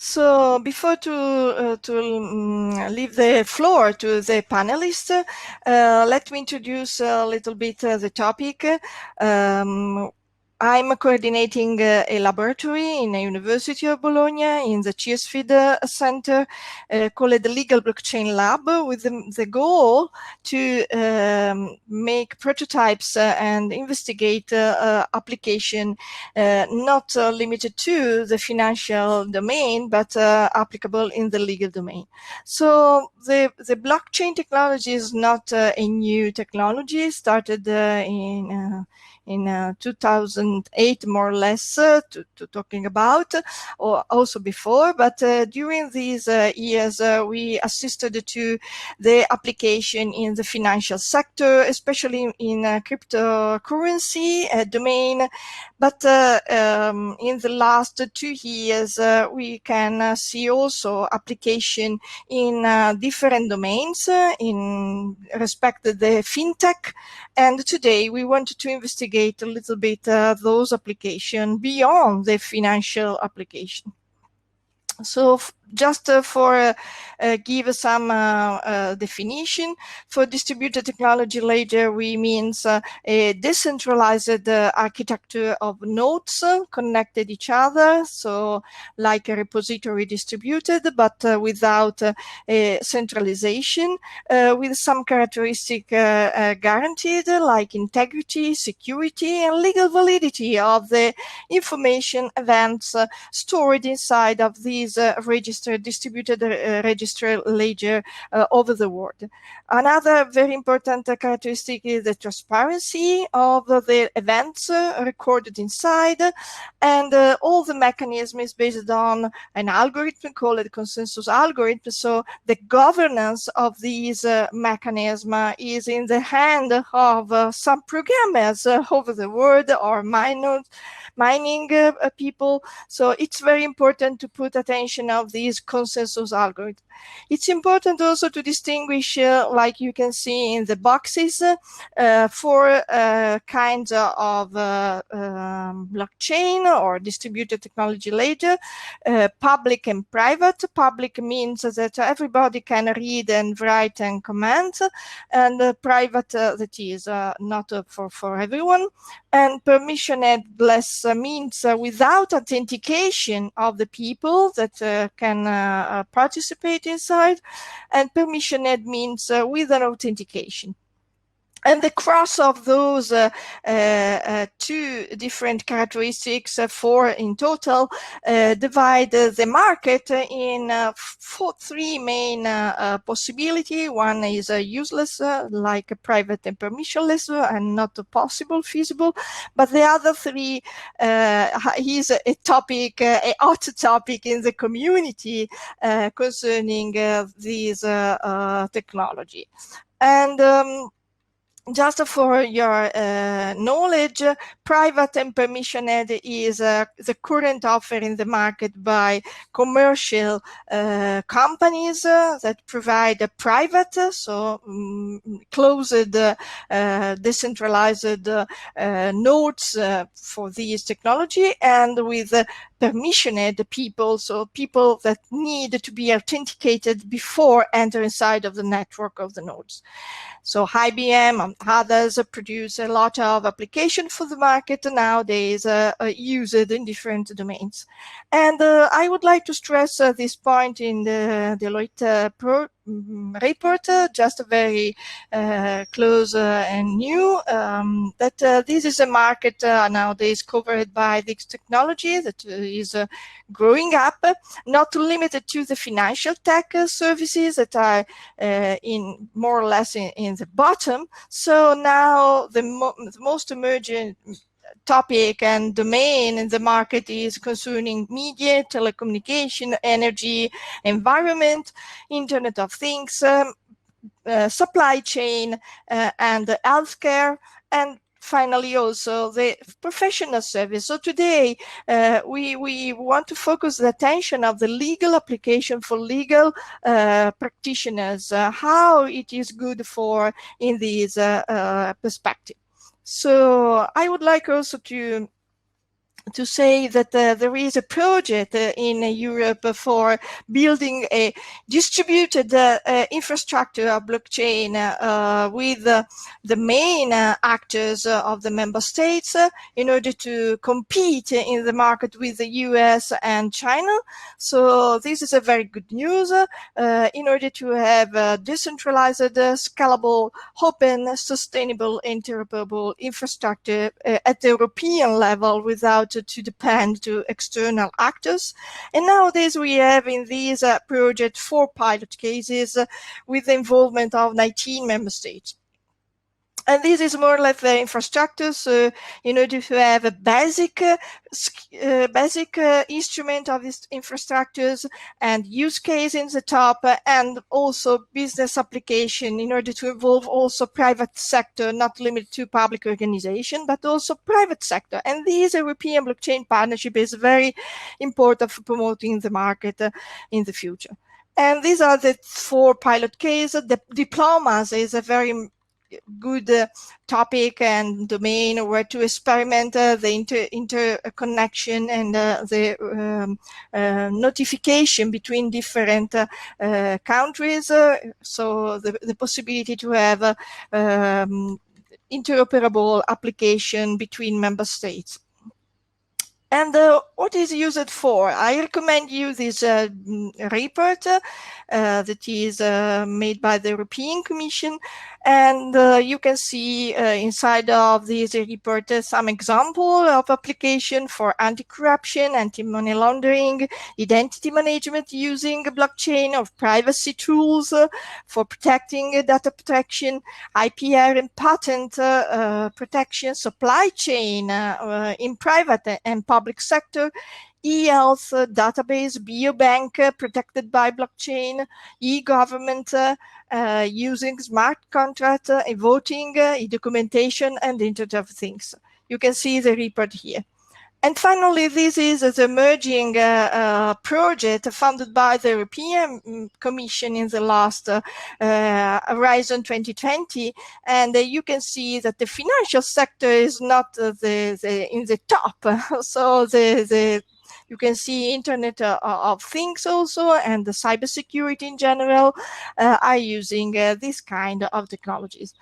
So before to leave the floor to the panelists, let me introduce a little bit the topic. I'm coordinating a laboratory in the University of Bologna in the CSFID Center called the Legal Blockchain Lab, with the goal to make prototypes and investigate application not limited to the financial domain, but applicable in the legal domain. So the blockchain technology is not a new technology, started in 2008, more or less, to talking about, or also before. But during these years, we assisted to the application in the financial sector, especially in cryptocurrency domain. But in the last 2 years, we can see also application in different domains in respect to the fintech. And today we want to investigate a little bit those applications beyond the financial application. So just for give some definition, for distributed technology ledger, we means a decentralized architecture of nodes connected each other, so like a repository distributed, but without centralization, with some characteristic guaranteed, like integrity, security, and legal validity of the information events stored inside of these distributed register ledger over the world. Another very important characteristic is the transparency of the events recorded inside, and all the mechanism is based on an algorithm called the consensus algorithm. So the governance of these mechanism is in the hand of some programmers over the world, or mining people. So it's very important to put attention of these consensus algorithms. It's important also to distinguish, like you can see in the boxes, four kinds of blockchain or distributed technology ledger: public and private. Public means that everybody can read and write and comment, and private that is not for everyone. And permissionless means without authentication of the people that can participate inside, and permissioned means with an authentication. And the cross of those two different characteristics, four in total, divide the market in three main possibilities. One is useless, like private and permissionless, and not possible, feasible. But the other three is a topic, a hot topic in the community concerning this technology. And just for your knowledge, private and permissioned is the current offer in the market by commercial companies that provide a private, so closed, decentralized nodes for this technology, and with permissioned people, so people that need to be authenticated before entering inside of the network of the nodes. So IBM and others produce a lot of application for the market nowadays, used in different domains. And I would like to stress this point in the Deloitte report, just very close and new, that this is a market nowadays covered by this technology that is growing up, not limited to the financial tech services that are in more or less in the bottom. So now the most emerging topic and domain in the market is concerning media, telecommunication, energy, environment, Internet of Things, supply chain, and healthcare, and finally also the professional service. So today we want to focus the attention of the legal application for legal practitioners, how it is good for in this perspective. So I would like also to to say that there is a project in Europe for building a distributed infrastructure of blockchain with the main actors of the member states in order to compete in the market with the US and China. So this is a very good news in order to have decentralized, scalable, open, sustainable, interoperable infrastructure at the European level without to depend to external actors. And nowadays we have in this project 4 pilot cases with the involvement of 19 member states. And this is more like the infrastructure. So in order to have a basic instrument of these infrastructures and use case in the top, and also business application in order to involve also private sector, not limited to public organization, but also private sector. And this European blockchain partnership is very important for promoting the market in the future. And these are the 4 pilot cases. The diplomas is a very good topic and domain where to experiment the interconnection and the notification between different countries. So the possibility to have interoperable application between member states. And what is used for? I recommend you this report that is made by the European Commission. And you can see inside of this report some example of application for anti-corruption, anti-money laundering, identity management using blockchain, of privacy tools for protecting data protection, IPR and patent protection, supply chain in private and public sector, e-health database, biobank protected by blockchain, e-government using smart contract, voting, e-documentation, and Internet of Things. You can see the report here. And finally, this is the emerging project funded by the European Commission in the last Horizon 2020. And you can see that the financial sector is not in the top. So you can see Internet of Things also, and the cybersecurity in general are using this kind of technologies.